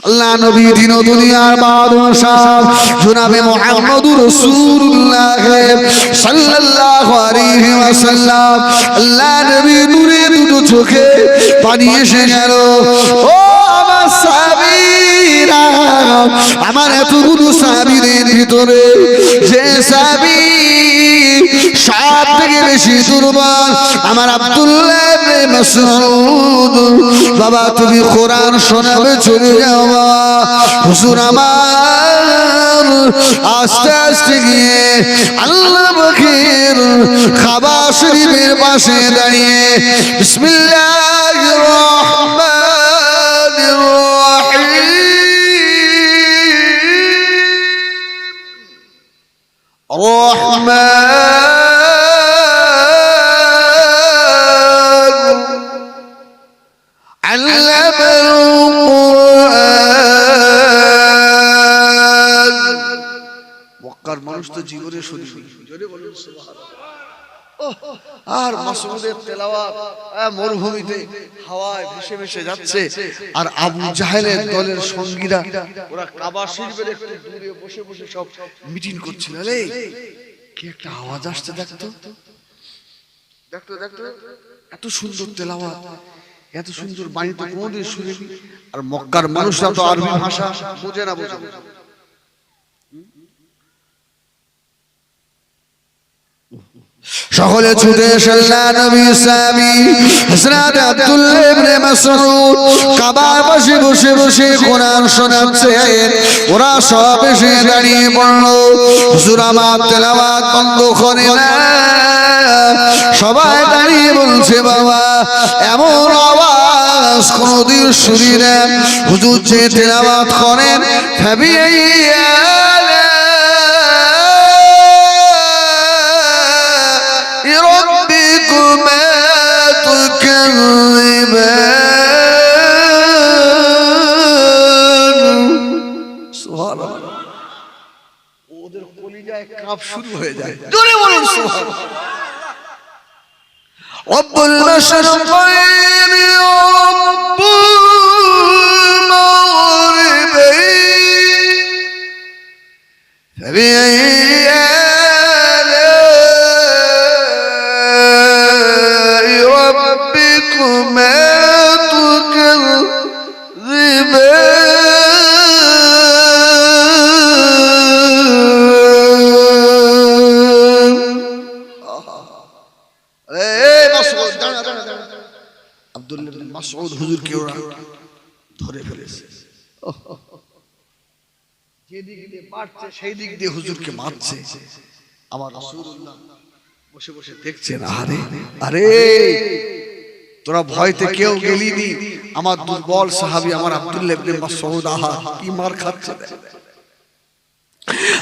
আল্লাহ নবী দিন ও দুনিয়ার বাদশাহ জনাবে মুহাম্মদুর রাসূলুল্লাহ সাল্লাল্লাহু আলাইহি ওয়াসাল্লাম আল্লাহ নবী নূরে দুটো চোখে পানি এসে গেল। ও আমার সাহাবীরা, আমার এতগুলো সাহাবীদের ভিতরে যে সাহাবী সব থেকে বেশি দুর্বল আমার আব্দুল্লাহ ইবনে মাসউদ। বাবা তুমি কোরআন শোনাবে চলে যাও বাবা। হুজুর আমার আস্তে আস্তে গিয়ে আল্লাহ পাকের কাবা শরীফের পাশে দাঁড়িয়ে বিসমিল্লাহির রহমানির রহিম মানুষ তো জীবনে শুনিনি, জোরে বলুন সুবহানাল্লাহ। আর মাসউদের তেলাওয়াত মরুভূমিতে হাওয়ায় ভেসে ভেসে যাচ্ছে, আর আবু জাহেলের দলের সঙ্গীরা ওরা কাবা শরীফের একটু দূরে বসে বসে সব মিটিং করছিল। আরে কি একটা আওয়াজ আসছে, দেখতো দেখতো দেখতো, এত সুন্দর তেলাওয়াত, এত সুন্দর বাণী তো কোনোদিন শুনিনি। আর মক্কার মানুষরা তো আরবি ভাষা বোঝে না, বোঝে না। সকলে ছুটে এসেল্লা নবী সাহাবী হযরত আব্দুল্লাহ ইবনে মাসউদ কাবার পাশে বসে বসে কোরআন শোনাচ্ছেন। ওরা সব এসে দাঁড়িয়ে পড়ল। হুজুর আমার তেলাওয়াত বন্ধ করে না, সবাই দাঁড়িয়ে বলছে বাবা এমন আওয়াজ কোনদিন শুনি না। হুজুর যে তেলাওয়াত করেন ফাবিআইয়া ওদের কলিজায় কাঁপ শুরু হয়ে যায়। জোরে বলুন সুবহানাল্লাহ। রব্বুল মাশরিকাইন রব্বুল মাগরিবাইন ফাবিআইয়ি আলা'i রাব্বিকুমা মাসউদ হুজুরকে ওরা ধরে ফেলেছে। যে দিক দিয়ে মারছে সেই দিক দিয়ে হুজুরকে মারছে। আমার রাসূলুল্লাহ বসে বসে দেখছেন, আরে আরে তোরা ভয়তে কেউ গেলিনি। আমার দুর্বল সাহাবী আমার আব্দুল্লাহ ইবনে মাসউদ আহা কি মার খাচ্ছে।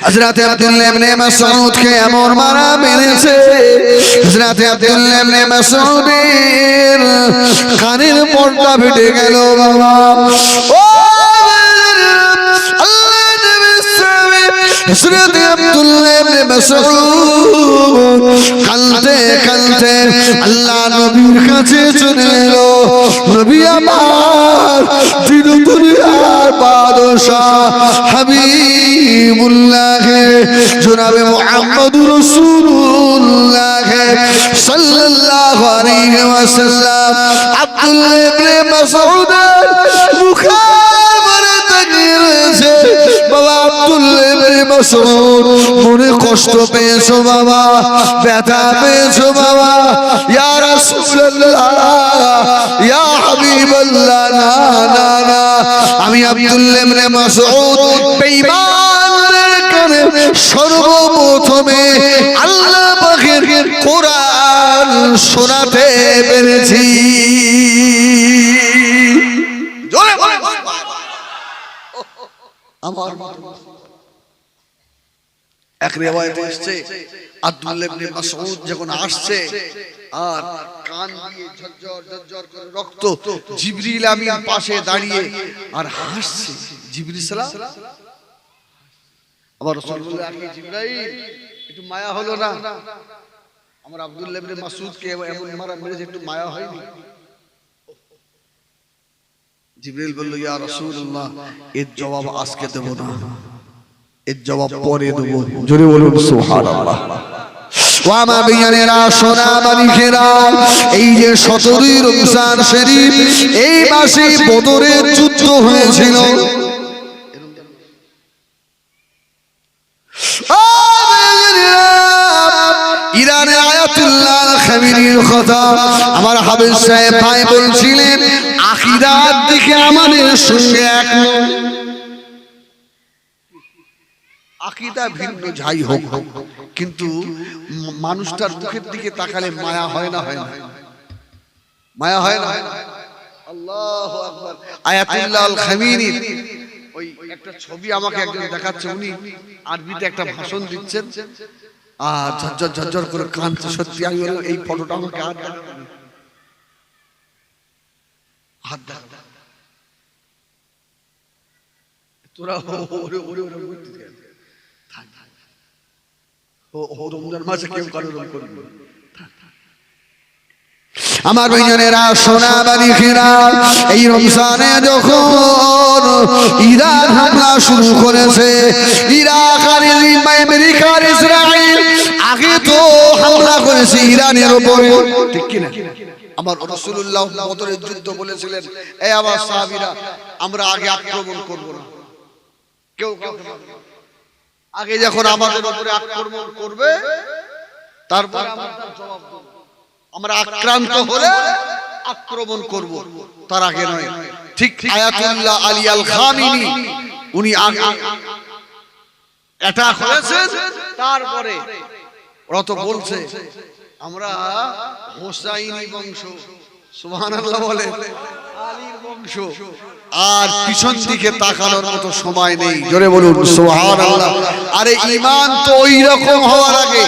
হযরত আব্দুল্লাহ ইবনে মাসউদ কে এমন মারা মেরেছে, হযরত আব্দুল্লাহ ইবনে মাসউদের কানের পর্দা ফেটে গেল বাবা। ও আল্লাহ নবী সাল্লাল্লাহু হযরত আব্দুল্লাহ ইবনে মাসউদ কাঁদতে কাঁদতে আল্লাহ নবীর কাছে চলে এলো। নবী আমার দিন দুনিয়ার বাদশাহ হাবিবুল্লাহ জনাবে মুহাম্মদুর রাসূলুল্লাহ সাল্লাল্লাহু আলাইহি ওয়াসাল্লাম আব্দুল্লাহ ইবনে মাসউদের মুখে তাকিয়ে রয়েছে। বাবা আব্দুল্লাহ ইবনে মাসউদ মনে কষ্ট পেয়েছো বাবা, ব্যথা পেয়েছো বাবা। ইয়া রাসূলুল্লাহ ইয়া হাবিবাল্লাহ, না না না, আমি আব্দুল্লাহ ইবনে মাসউদ বেঈমানদের কানে সর্বপ্রথমে আল্লাহ পাকের কোরআন শোনাতে পেরেছি। জোরে বলেন আমার এক রিওয়ায়াতে এসেছে আব্দুল্লাহ ইবনে মাসউদ যখন আসছে আর কান দিয়ে ঝরঝর ঝরঝর করে রক্ত, জিবরিল আমিন পাশে দাঁড়িয়ে আর হাসছে। জিবরিল সালাম আবার রাসূলুল্লাহ আখি জিবরাইল একটু মায়া হলো না? আমার আব্দুল্লাহ ইবনে মাসউদ কে এমন মারা মেরেছে, একটু মায়া হয়নি? জিবরিল বলল, ইয়া রাসূলুল্লাহ, এর জবাব আজকে দেব না, এর জবাব পরে দেব। জোরে বলুন সুবহানাল্লাহ। ওয়া মা বিয়ানেরা, সোনা বালিকেরা, এই যে 17ই রমজান শরীফ, এই মাসে বদরের যুদ্ধ হয়েছিল। ইরানে আয়াতুল্লাহ আল খামিনির কথা আমার হাবিব সাহেব ভাই বলছিলেন, আকীদার দিকে আমাদের সঙ্গে এক নয়। আকীদা ভিন্ন যাই হোক, কিন্তু মানুষটার মুখের দিকে তাকালে মায়া হয় না, হয় না? মায়া হয় না? আল্লাহু আকবার। আয়াতুল্লাহ আল খামিনির ওই একটা ছবি আমাকে একজন দেখাচ্ছে, উনি আরবিতে একটা ভাষণ দিচ্ছেন, আর ঝরঝর ঝরঝর করে কাঁদছে। সত্যি আমি বললাম, এই ফটোটা আমাকে হাত দেখ, তোরা ওরে ওরে ওরে করতে থাক থাক, ও রমজান মাসে কেউ কারো রকম করবে। আমার ভাইজানেরা, সোনা বালিকেরা, এই রমজানে যখন ইরান হামলা শুরু করেছে, ইরাক আর আমেরিকা আর ইসরায়েল আগে তো হামলা করেছে ইরানের উপরে, ঠিক কি না? আমার রাসূলুল্লাহ বদরের যুদ্ধ বলেছিলেন, এই আমার সাহাবীরা, আমরা আগে আক্রমণ করব না, কেউ আগে যখন আমাদের উপরে আক্রমণ করবে তারপর আমরা তার জবাব দেব। আমরা আক্রান্ত হলে আক্রমণ করব, তার আগে নয়। ঠিক আয়াতুল্লাহ আলী আল খামিনি উনি আগে অ্যাটাক করেছেন, তারপরে ওরা তো বলছে আমরা হোসাইনি বংশ, সুবহানাল্লাহ বলে, আলীর বংশ, আর পিছন দিকে তাকানোর মতো সময় নেই। জোরে বলুন সুবহানাল্লাহ। আরে ঈমান তো ওই রকম হওয়ার আগে,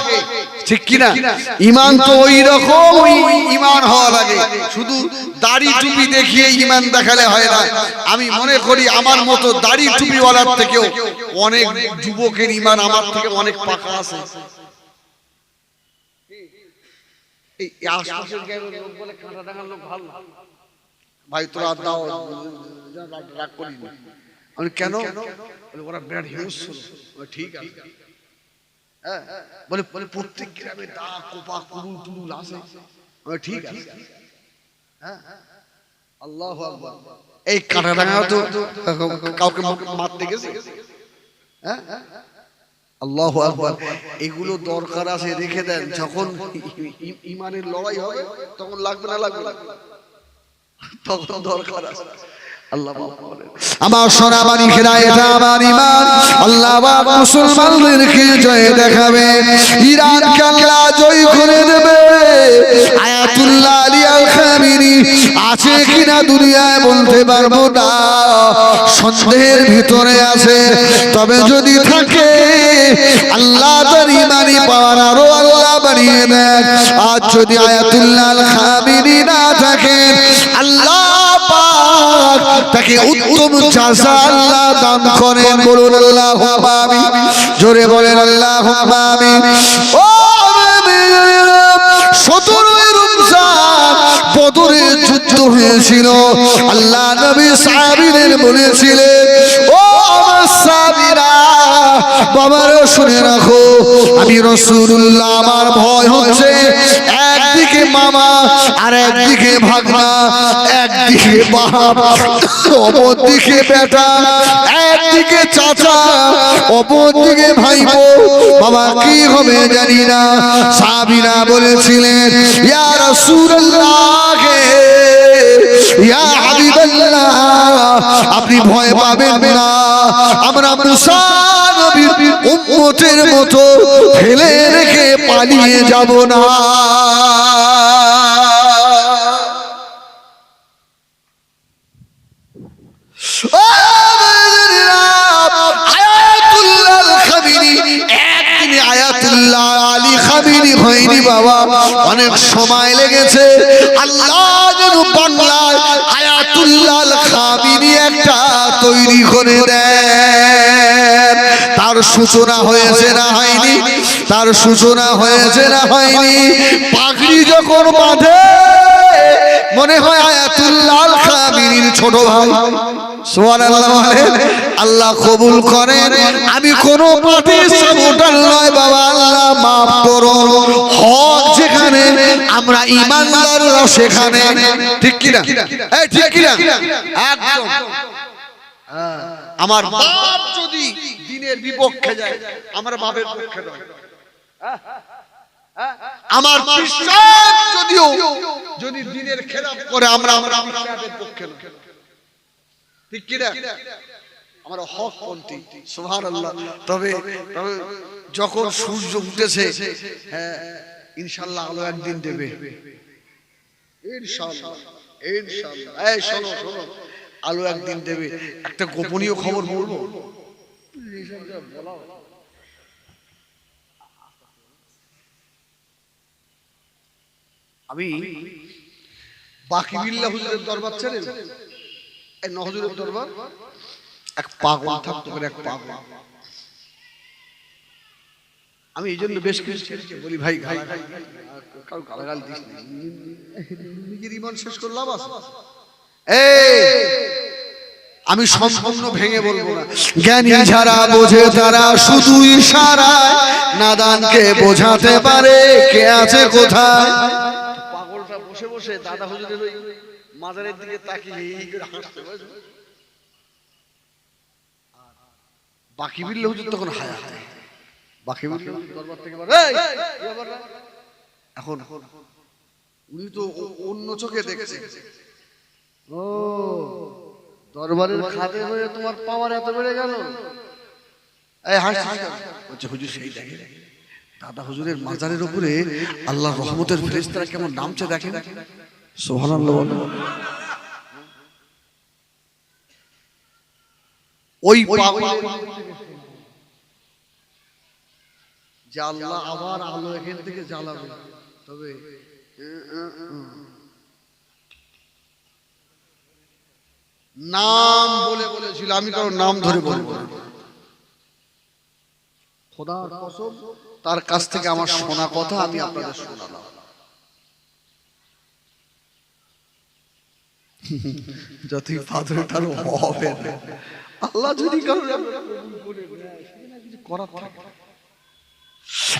ঠিক কি না? ঈমান তো ওই রকম ঈমান হওয়া লাগে, শুধু দাড়ি টুপি দেখিয়ে ঈমান দেখালে হয় না। আমি মনে করি আমার মতো দাড়ি টুপিওয়ালার থেকেও অনেক যুবকের ঈমান আমার থেকে অনেক পাকা আছে। এই আশপাশের গ্রামের লোক বলে কাঁটাডাঙ্গার লোক ভালো, ভাই তোরা দাও, রাগ করি না। আমি কেন? ওরা বিরাট হিংস্র। ঠিক আছে, বলে প্রত্যেক গ্রামে দা কোপা কুরুল টুরুল আছে, ঠিক আছে। আল্লাহু আকবার। এই কাঁটাডাঙ্গা তো কাউকে মারতে গেছে? আল্লাহু আকবার। এগুলো দরকার আছে, রেখে দেন, যখন ঈমানের লড়াই হবে তখন লাগবে না, লাগবে না, তখন দরকার আছে। আমার সোনা বালিকেরা, এটা আমার ঈমান। আল্লাহ পাক মুসলমানদেরকে জয় দেখাবে, ইরানকে আল্লাহ জয় করে দেবে। আয়াতুল্লাহ আলী আল খামিনি আছে কিনা দুনিয়ায় বলতে পারবো না, সন্দেহের ভিতরে আছে। তবে যদি থাকে, আল্লাহ তার ঈমানি পাওয়ার আরো আল্লাহ বাড়িয়ে দেন। আর যদি আয়াতুল্লাহ আল খামিনি না থাকে, আল্লাহ পাক তাকে উত্তম জাযা আল্লাহ দান করেন। বলুন আল্লাহুম্মা আমিন। জোরে বলেন আল্লাহুম্মা আমিন। ও মুমিনেরা, 17 রমজান বদরের যুদ্ধ হয়েছিল। আল্লাহ নবী সাহাবীদের বলেছিলেন, ও আমার সাহাবীরা, বাবারা শুনে রাখো, আমি রাসূলুল্লাহ, আমার ভয় হচ্ছে একদিকে মামা আর একদিকে ভাগনা, একদিকে বাপ অপরদিকে বেটা, একদিকে চাচা অপরদিকে ভাইপো, বাবা কি হবে জানি না। সাহাবীরা বলেছিলেন, ইয়া রাসূলুল্লাহ, ইয়া হাবিবাল্লাহ, আপনি ভয় পাবেন না, আমরা মুসা নবীর উম্মতের মতো ফেলে রেখে পালিয়ে যাব না। আয়াতুল্লাহ আল খামিনি, একদিনে আয়াতুল্লাহ আলী খামিনি হয়নি বাবা, অনেক সময় লেগেছে। আল্লাহ যেন বাংলায় আয়াতুল্লাহ আল খামিনি একটা তৈরি করে দেন। তার সূচনা হয়েছে না হয়নি? তার সূচনা হয়েছে না হয়নি? পাগড়ি যখন বাঁধে, মনে হয় আয়াতুল্লাহ খামিনীর ছোট ভাই। সুবহানাল্লাহ বলেন। আল্লাহ কবুল করেন। আমি কোনো পার্টি সাপোর্টার নয় বাবা, আল্লাহ মাফ করো। হক যেখানে আমরা ঈমানদাররা সেখানে, ঠিক কি না? এই ঠিক কি না? একদম। আমার বাপ যদি দ্বীনের বিপক্ষে যায়, আমার বাপের পক্ষে নয়। আমার বিশ্বাস যদিও যদি দ্বীনের খেলাফ করে, আমরা আমার বিশ্বাসের পক্ষে নয়, ঠিক কি না? আমরা হকপন্থী। সুবহানাল্লাহ। তবে যখন সূর্য উঠেছে, হ্যাঁ ইনশাআল্লাহ আলো একদিন দেবে, ইনশাআল্লাহ ইনশাআল্লাহ। এই শোনো শোনো, আলো একদিন দেবে। একটা গোপনীয় খবর বলবো, আমি বাকিবিল্লাহ হুজুরের দরবার ছেড়ে এই নহজুরের দরবার, এক পাগল থাকতো, এক পাগল। আমি এই জন্য বেশ কিছু ছেড়েছি, বলি ভাই কারো গালাগাল দিস না, নিজের ঈমান শেষ করলাম। আমি সম্পূর্ণ ভেঙে বলবো না। জ্ঞানী যারা বোঝে তারা শুধু ইশারায় নাদানকে বোঝাতে পারে কে আছে কোথায়। পাগলটা বসে বসে দাদা হুজুরের ওই মাজারের দিকে তাকিয়ে এই করে হাসতে, বাকিবিল্লাহ হুজুর তখন হায়াত। বাকিবিল্লাহ হুজুর দরবার থেকে এখন উনি তো অন্য চোখে দেখছে। ও দরবারের খাদে হয়ে তোমার পাওয়ার এত বেড়ে গেল। এই হাসছে হুজুর, সেই দেখে দাদা হুজুরের মাজারের উপরে আল্লাহর রহমতের ফেরেশতারা কেমন নামছে দেখেন। সুবহানাল্লাহ। ওই যে আল্লাহ আবার আলো এখান থেকে জ্বালাবে, তবে নাম বলে বলেছিল, আমি কারো নাম ধরে বলবো না। খোদার কসম, তার কাছ থেকে আমার শোনা কথা আমি আপনাদের শোনালাম। যতই ফাদর তার হবে না, আল্লাহ যদি কারো কিছু করার থাকে।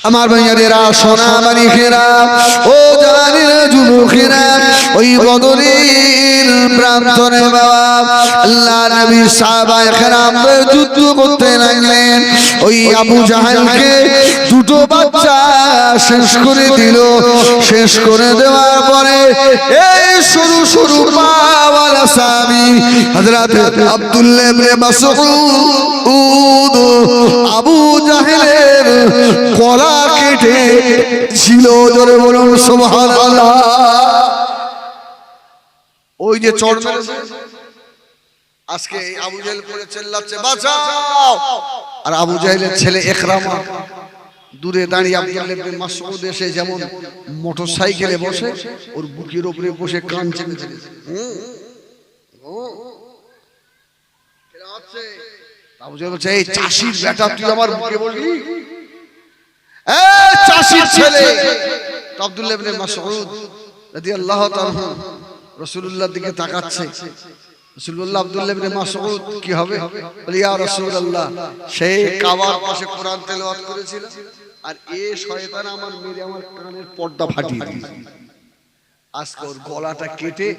আমার ভাইয়ারা সোনা মানিকেরা, ও জানিনা যুবকেরা, ওই বদরের প্রান্তরে বাবা আল্লাহ নবী সাহাবায়ে কেরাম যুদ্ধ করতে লাগলেন। ওই আবু জাহেলকে দুটো বাচ্চা শেষ করে দিল। শেষ করে দেওয়ার পরে এই সরু সরু পাওয়ালা সাহাবী হযরত আব্দুল্লাহ ইবনে মাসউদ আবু জাহেলের গলা কেটে ছিল। জোরে বলুন সুবহানাল্লাহ। ওই যে চড় মেরেছে, আজকে আবু জাহেল পড়ে চিল্লাচ্ছে বাঁচাও, আর আবু জাহেলের ছেলে ইকরামা দূরে দাঁড়িয়ে আব্দুল্লাহ ইবনে মাসউদ এসে যেমন মোটরসাইকেলে বসে ওর বুকের উপরে বসে কান চেপে চেপে আবু জাহেল বলছে, এই চাষির বেটা তুই আমার বুকে বলবি? এই চাষির ছেলে। আব্দুল্লাহ ইবনে মাসউদ রাদিয়াল্লাহু তাআলা রাসূলুল্লাহর দিকে তাকাচ্ছে। রাসূল বলল, আব্দুল্লাহ ইবনে মাসউদ কি হবে? বলে, ইয়া রাসূলুল্লাহ, সেই কাবার পাশে কোরআন তেলাওয়াত করেছিল, আর এই শয়তান আমার মেরে আমার কানের পর্দা ফাটিয়ে দিয়েছে। আজকে ওর গলাটা কেটে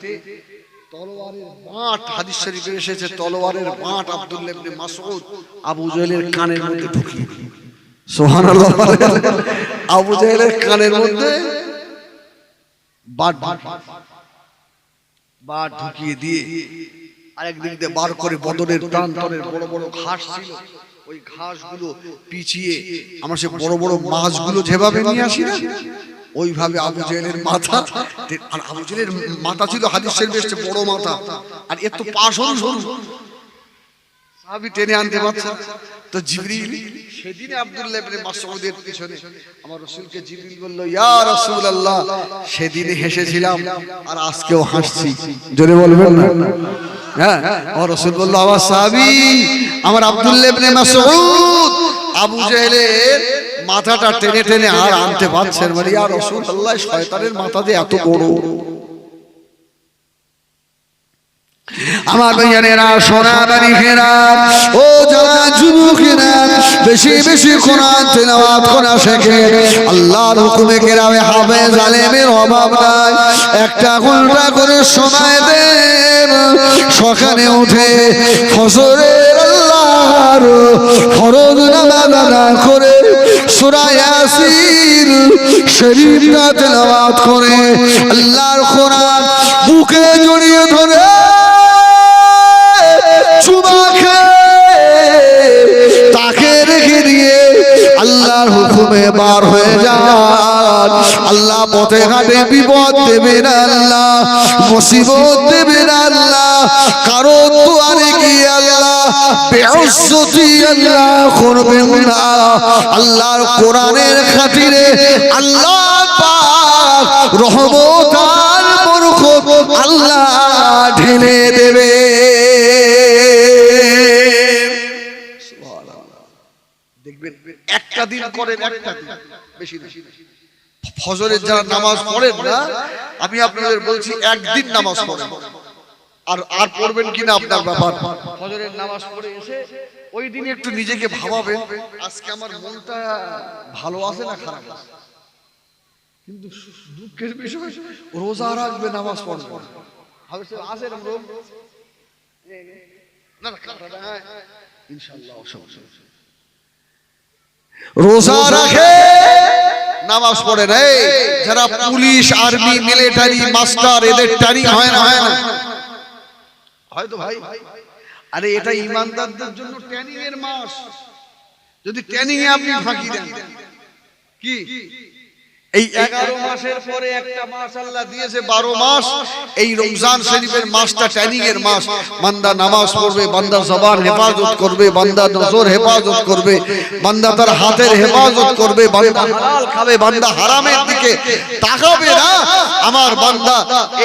তলোয়ারের বাঁট, হাদিস শরীফে এসেছে, তলোয়ারের বাঁট আব্দুল্লাহ ইবনে মাসউদ আবু জাহেলের কানের মধ্যে ঢুকিয়ে দিল। সুবহানাল্লাহ। আবু জাহেলের কানের মধ্যে বাঁট ঢুকিয়ে দিয়ে আরেক দিক দিয়ে বার করে বদরের প্রান্তরের বড় বড় ঘাস ছিল, ওই ঘাসগুলো পিছিয়ে আমরা সে বড় বড় মাছগুলো যেভাবে নিয়ে আসি না, ওইভাবে আবু জাহেলের মাথা, আর আবু জাহেলের মাথা ছিল হাদিস শরীফে এসেছে বড় মাথা, আর এত পা সরু সরু, সাহাবী টেনে আনতে পারছে। তো জিবরিল সেদিনে আব্দুল্লাহ ইবনে মাসউদের পিছনে আমার রাসূলকে জিবরিল বলল, ইয়া রাসূলুল্লাহ, সেদিনে হেসেছিলাম আর আজকেও হাসছি। জোরে বলবেন না? হ্যাঁ, আমার রাসূল বলল, আমার সাহাবী আমার আব্দুল্লাহ ইবনে মাসউদ আবু জাহেলের মাথাটা টেনে টেনে আর আনতে পারছেন। বলে, ইয়া রাসূলুল্লাহ, শয়তানের মাথা যে এত বড়। আমার ভাইয়ানেরা সোনাদারি ফেরা ও যারা যুবকেরা বেশি বেশি কোরআন তেলাওয়াত করা শেখে আল্লাহর হুকুমে কেরামে হাফেজ আলেমের অভাব নাই একটা ঘন্টা করে সময় দেন সকালে উঠে ফজরের আল্লাহর ফরজ নামাজ আদায় করে সূরা ইয়াসিন শরীফটা তেলাওয়াত করে আল্লাহর কোরআন বুকে জড়িয়ে ধরে তাকে রেখে দিয়ে আল্লাহর হুকুমে বার হয়ে যান আল্লাহ পথে ঘাটে বিপদ দেবে না আল্লাহ মুসিবত দেবে না আল্লাহ কারো দুয়ারে গিয়ে আল্লাহ বেইজ্জতি আল্লাহ করবেন না আল্লাহর কোরআনের খাতিরে আল্লাহ পাক রহমত আর বরকত আল্লাহ ঢেলে দেবে একটা দিন করেন একটা দিন বেশি বেশি ফজরের যারা নামাজ পড়েন না আমি আপনাদের বলছি একদিন নামাজ পড়েন আর আর পড়বেন কিনা আপনার ব্যাপার ফজরের নামাজ পড়ে এসে ওই দিন একটু নিজেকে ভাবাবেন আজকে আমার মনটা ভালো আছে না খারাপ আছে কিন্তু দুঃখের বিষয় রোজা রাখবে নামাজ পড়বে আছে না না ইনশাআল্লাহ রোজা রাখে নামাজ পড়ে না যারা পুলিশ আর্মি মিলিটারি মাস্টার এদের ট্রেনিং হয় না হয়তো ভাই আরে এটা ইমানদারদের জন্য ট্রেনিং এর মাস যদি ট্রেনিং এ আপনি ফাঁকি দেন কি এই 11 মাসের পরে একটা মাস আল্লাহ দিয়েছে 12 মাস এই রমজান শরীফের মাসটা ট্রেনিং এর মাস বান্দা নামাজ পড়বে বান্দা জবান হেফাজত করবে বান্দা নজর হেফাজত করবে বান্দা তার হাতের হেফাজত করবে বান্দা হালাল খাবে বান্দা হারামের দিকে তাকাবে না আমার বান্দা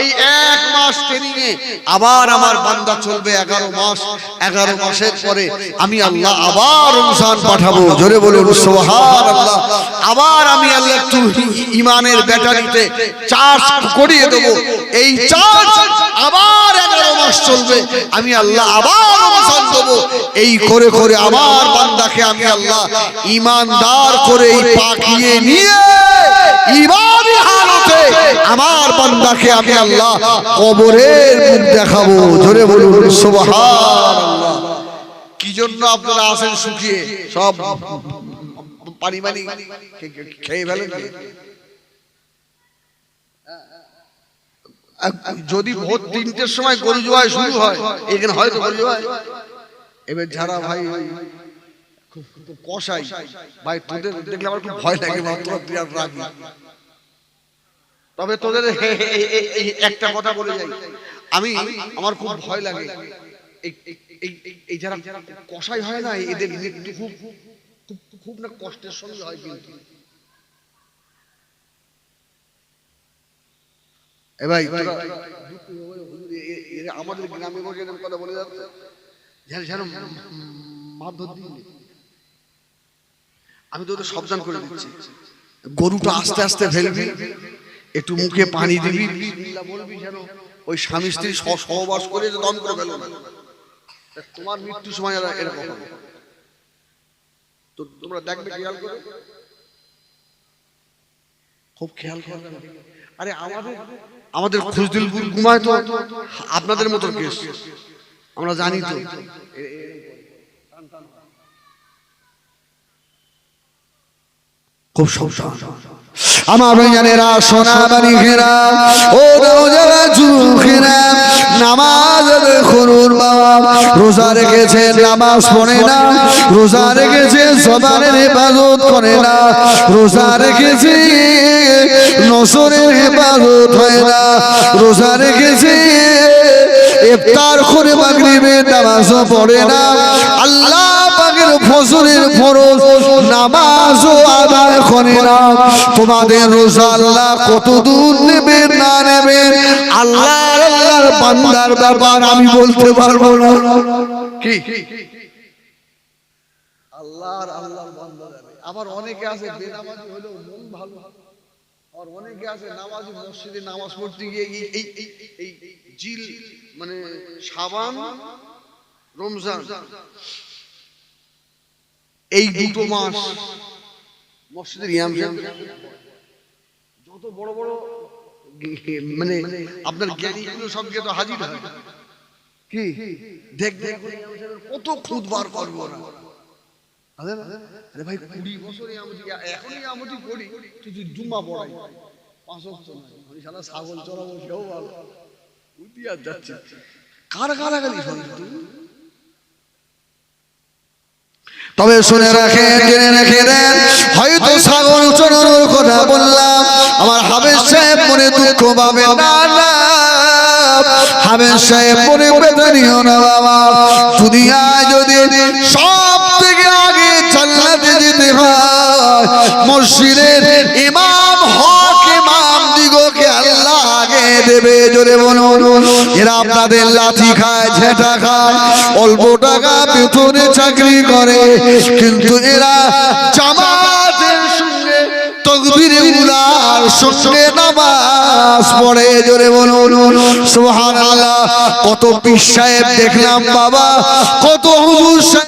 এই এক মাস ট্রেনিং এ আবার আমার বান্দা চলবে 11 মাস 11 মাসের পরে আমি আল্লাহ আবার রমজান পাঠাবো জোরে বলুন সুবহানাল্লাহ আবার আমি আল্লাহ একটু ইমানের ব্যাটারিতে চার্জ করিয়ে দেব এই চার্জ আবার 11 মাস চলবে আমি আল্লাহ আবার রমজান দেব এই করে করে আমার বান্দাকে আমি আল্লাহ ঈমানদার করে পাকিয়ে নিয়ে ঈমানি হালতে আমার বান্দাকে আমি আল্লাহ কবরের মুখ দেখাবো জোরে বলুন সুবহানাল্লাহ কি জন্য আপনারা আসেন শুকিয়ে সব পানি পানি খেয়ে ফেলেন যদি ভোর 3টের সময় গরু জবাই শুরু হয় এখানে হয়তো গরু জবাই এবার যারা ভাই খুব কষাই ভাই তোদের দেখলে আমার খুব ভয় লাগে তোরা বিরাট রাগি তবে তোদের একটা কথা বলে যাই আমি আমার খুব ভয় লাগে এই যারা কষাই হয় না এদের মৃত্যু খুব খুব না কষ্টের সঙ্গে হয় কিন্তু ভাই আমাদের গ্রামে বসে এরকম কথা বলে যাচ্ছে যেন মারধর দিই আমি তো সাবধান করে দিচ্ছি গরুটা আস্তে আস্তে ফেলবি একটু মুখে পানি দিবি বলবি যেন ওই স্বামী স্ত্রী সহবাস করে দম করে ফেলো না তোমার মৃত্যু সময় এরকম হবে তো তোমরা দেখবে খেয়াল করে খুব খেয়াল করবে আরে আমাদের খুশদিলপুর ঘুমায় তো আপনাদের মতো কেস আমরা জানি তো খুব সাবধান আমার ভাইয়ানেরা সোনাবাড়ি ঘেরা ও যারা যুবকেরা নামাজ করুন বাবা রোজা রেখেছে নামাজ পড়ে না রোজা রেখেছে জবানের হেফাজত করে না রোজা রেখেছে নজরের হেফাজত হয় না রোজা রেখেছে ইফতার করে মাগরিবের নামাজও পড়ে না আল্লাহ পাকের ফজরের ফরজ নামাজও আদায় করে না তোমাদের রোজা আল্লাহ কত দূর নেবেন না নেবেন আল্লাহর বান্দার ব্যাপার আমি বলতে পারবো না কি আল্লাহর বান্দা যাবে আবার অনেকে আছে বেনামাজি হলেও মন ভালো আর অনেকে আছে নামাজি মসজিদে নামাজ পড়তে গিয়ে এই এই এই জিল মানে শাবান রমজান এই দুটো মাস মসজিদের ইমাম সাহেব যত বড় বড় মানে আপনার জ্ঞানীগুলো সবকে তো হাজির হয় কি দেখ দেখ কত খুদবার করবো না আরে ভাই 20 বছর ইমামতি এখনই ইমামতি করি তুই জুম্মা পড়াই 5 ওয়াক্ত না আমি শালা ছাগল চড়াবো সেও ভালো উঠি আর যাচ্ছে কার গালাগালি শুনি তুই তবে শুনে রাখেন জেনে রেখে দেন হয়তো ছাগল চড়ানোর কথা বললাম আমার হাবেজ সাহেব মনে দুঃখ পাবে না না হাবেজ সাহেব মনে বেদনীয় না বাবা দুনিয়ায় যদি সব থেকে আগে জান্নাতে যেতে হয় মসজিদের ইমাম হক ইমাম দিগকে আল্লাহ আগে দেবে জোরে বলুন এরা আপনাদের লাঠি খায় ঝেঁটা খায় অল্প টাকা বেতনে চাকরি করে কিন্তু এরা জামাতের সঙ্গে তাকবীরে উলার সঙ্গে নামাজ পড়ে জোরে বলুন সুবহানাল্লাহ কত পীর সাহেব দেখলাম বাবা কত হুজুর